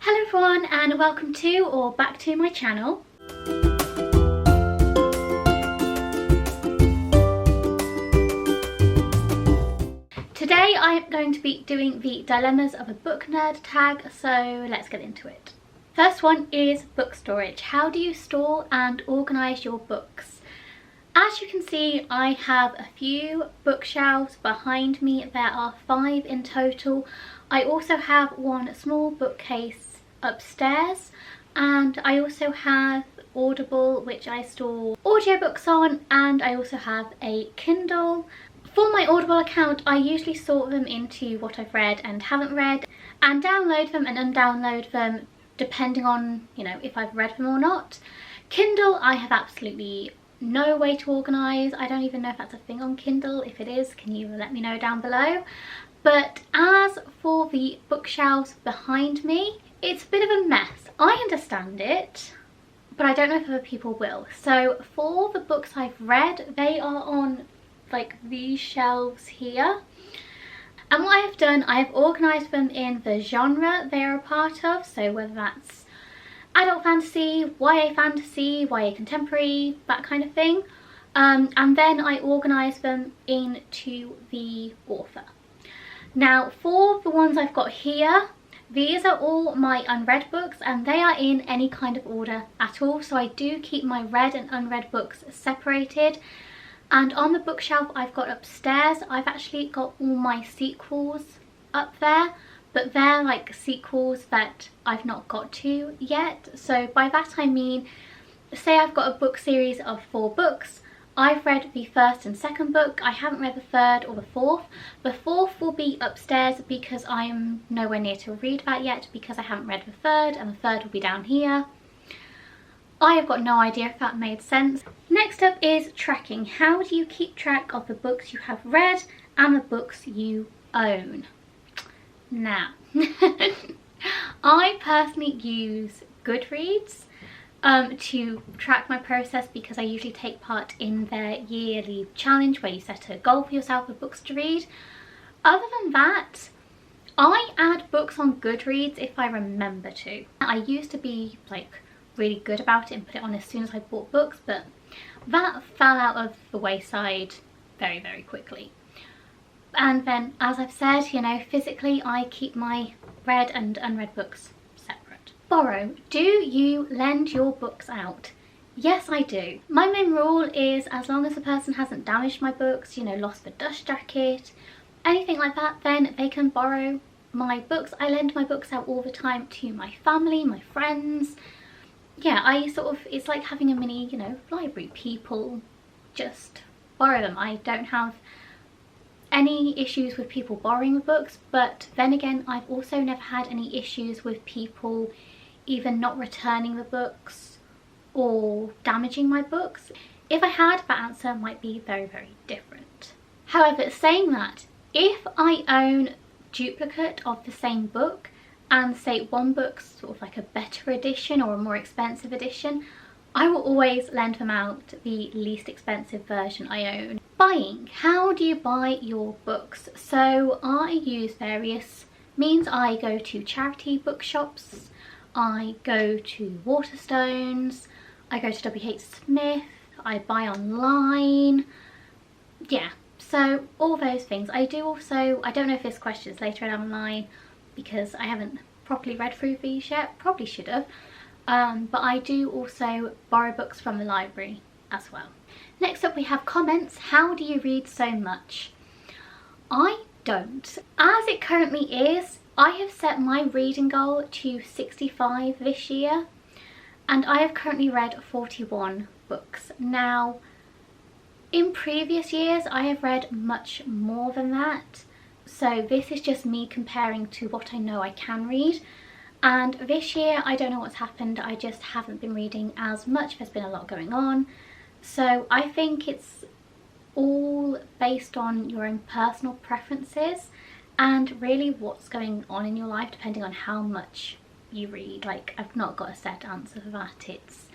Hello everyone and welcome to or back to my channel. Today I am going to be doing the dilemmas of a Booknerd tag, so let's get into it. First one is book storage. How do you store and organise your books? As you can see, I have a few bookshelves behind me. There are 5 in total. I also have one small bookcase upstairs, and I also have Audible, which I store audiobooks on, and I also have a Kindle. For my Audible account, I usually sort them into what I've read and haven't read, and download them and undownload them depending on, if I've read them or not. Kindle, I have absolutely no way to organise. I don't even know if that's a thing on Kindle. If it is, can you let me know down below? But as for the bookshelves behind me, it's a bit of a mess. I understand it, but I don't know if other people will. So for the books I've read, they are on like these shelves here. And what I have done, I have organised them in the genre they are a part of. So whether that's adult fantasy, YA fantasy, YA contemporary, that kind of thing. And then I organise them into the author. Now for the ones I've got here, these are all my unread books and they are in any kind of order at all. So I do keep my read and unread books separated. And on the bookshelf I've got upstairs, I've actually got all my sequels up there. But they're like sequels that I've not got to yet. So by that I mean, say I've got a book series of 4 books. I've read the first and second book. I haven't read the third or the fourth. The fourth will be upstairs because I'm nowhere near to read that yet because I haven't read the third, and the third will be down here. I have got no idea if that made sense. Next up is tracking. How do you keep track of the books you have read and the books you own? Now, I personally use Goodreads to track my process because I usually take part in their yearly challenge where you set a goal for yourself of books to read. Other than that, I add books on Goodreads if I remember to. I used to be like really good about it and put it on as soon as I bought books, but that fell out of the wayside very, very quickly. And then, as I've said, physically I keep my read and unread books separate. Borrow. Do you lend your books out? Yes, I do. My main rule is as long as the person hasn't damaged my books, lost the dust jacket, anything like that, then they can borrow my books. I lend my books out all the time to my family, my friends. Yeah, it's like having a mini, library. People just borrow them. I don't have any issues with people borrowing the books, but then again, I've also never had any issues with people either not returning the books or damaging my books. If I had, that answer might be very, very different. However, saying that, if I own duplicate of the same book and say one book's sort of like a better edition or a more expensive edition, I will always lend them out the least expensive version I own. Buying. How do you buy your books? So I use various means. I go to charity bookshops, I go to Waterstones, I go to WH Smith, I buy online. Yeah, so all those things. I do also, I don't know if this question is later down the line because I haven't properly read through these yet, probably should have. But I do also borrow books from the library as well. Next up we have comments. How do you read so much? I don't. As it currently is, I have set my reading goal to 65 this year, and I have currently read 41 books. Now, in previous years I have read much more than that, so this is just me comparing to what I know I can read. And this year, I don't know what's happened, I just haven't been reading as much. There's been a lot going on. So I think it's all based on your own personal preferences and really what's going on in your life depending on how much you read. Like, I've not got a set answer for that. It's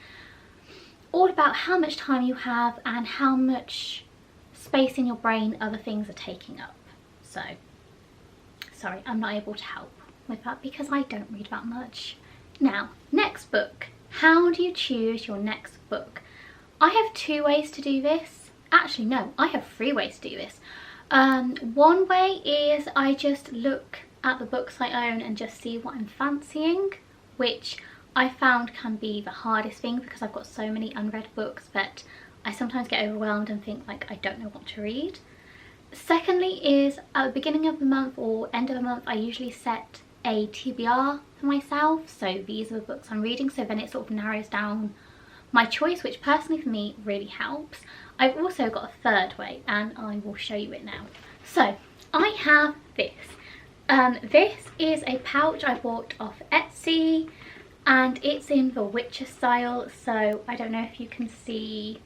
all about how much time you have and how much space in your brain other things are taking up. So, sorry, I'm not able to help. with that because I don't read that much. Now, next book. How do you choose your next book? I have 2 ways to do this. Actually, no, I have 3 ways to do this. One way is I just look at the books I own and just see what I'm fancying, which I found can be the hardest thing because I've got so many unread books that I sometimes get overwhelmed and think like I don't know what to read. Secondly is at the beginning of the month or end of the month I usually set a TBR for myself, so these are the books I'm reading, so then it sort of narrows down my choice, which personally for me really helps. I've also got a third way and I will show you it now. So I have this. This is a pouch I bought off Etsy and it's in the Witcher style, so I don't know if you can see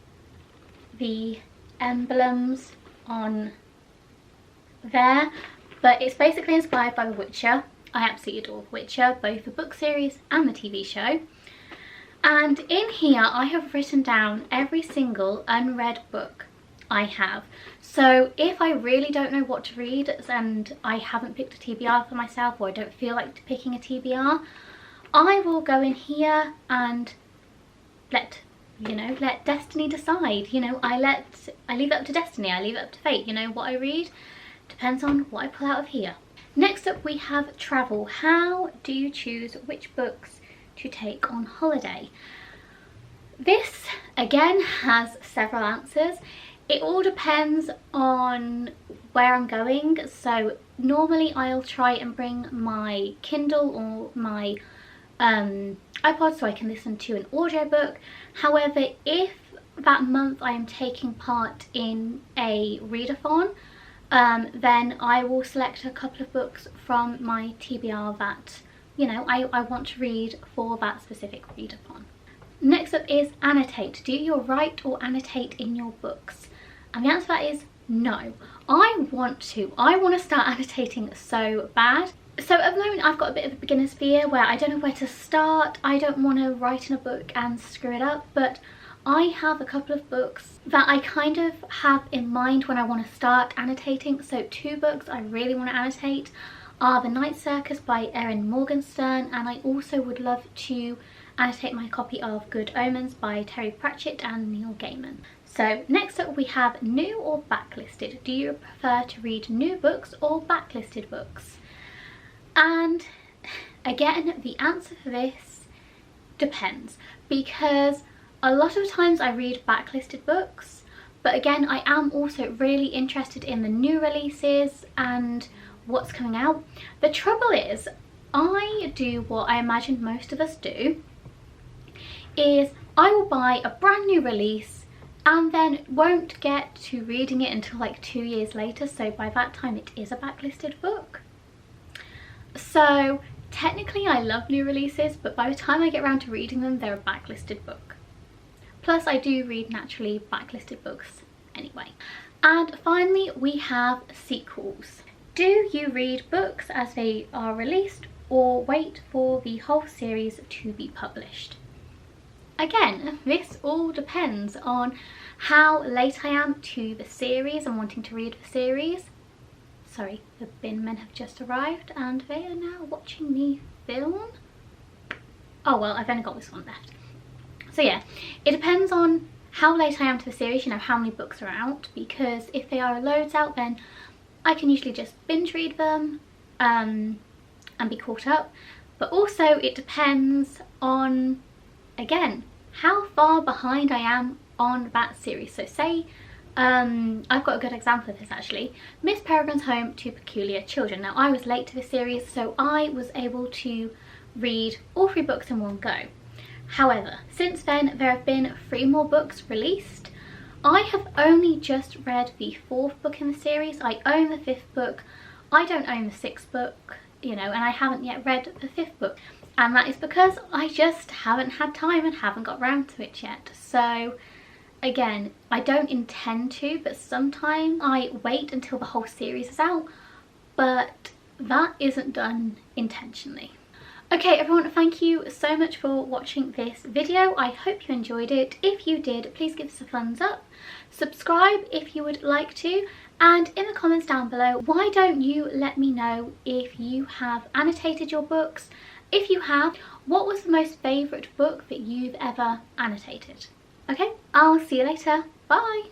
the emblems on there, but it's basically inspired by The Witcher. I absolutely adore The Witcher, both the book series and the TV show. And in here I have written down every single unread book I have. So if I really don't know what to read and I haven't picked a TBR for myself, or I don't feel like picking a TBR, I will go in here and let destiny decide. I leave it up to destiny, I leave it up to fate. What I read depends on what I pull out of here. Next up we have travel. How do you choose which books to take on holiday? This again has several answers. It all depends on where I'm going. So normally I'll try and bring my Kindle or my iPod so I can listen to an audiobook. However, if that month I am taking part in a readathon, then I will select a couple of books from my TBR that I want to read for that specific readathon. Next up is annotate. Do you write or annotate in your books? And the answer to that is no. I want to start annotating so bad. So at the moment I've got a bit of a beginner's fear where I don't know where to start. I don't want to write in a book and screw it up, but I have a couple of books that I kind of have in mind when I want to start annotating. So 2 books I really want to annotate are The Night Circus by Erin Morgenstern, and I also would love to annotate my copy of Good Omens by Terry Pratchett and Neil Gaiman. So next up we have new or backlisted. Do you prefer to read new books or backlisted books? And again, the answer for this depends, because a lot of times I read backlisted books, but again I am also really interested in the new releases and what's coming out. The trouble is I do what I imagine most of us do, is I will buy a brand new release and then won't get to reading it until like 2 years later, so by that time it is a backlisted book. So technically I love new releases, but by the time I get around to reading them they're a backlisted book. Plus I do read naturally backlisted books anyway. And finally we have sequels. Do you read books as they are released or wait for the whole series to be published? Again, this all depends on how late I am to the series and wanting to read the series. Sorry, the bin men have just arrived and they are now watching me film. Oh well, I've only got this one left. So yeah, it depends on how late I am to the series, how many books are out, because if they are loads out then I can usually just binge read them and be caught up. But also it depends on, again, how far behind I am on that series. So say, I've got a good example of this actually. Miss Peregrine's Home to Peculiar Children. Now I was late to the series, so I was able to read all 3 books in one go. However, since then there have been 3 more books released. I have only just read the 4th book in the series. I own the 5th book. I don't own the 6th book, and I haven't yet read the 5th book. And that is because I just haven't had time and haven't got round to it yet. So again, I don't intend to, but sometimes I wait until the whole series is out, but that isn't done intentionally. Okay everyone, thank you so much for watching this video. I hope you enjoyed it. If you did, please give us a thumbs up. Subscribe if you would like to, And in the comments down below, why don't you let me know if you have annotated your books? If you have, what was the most favourite book that you've ever annotated? Okay, I'll see you later. Bye!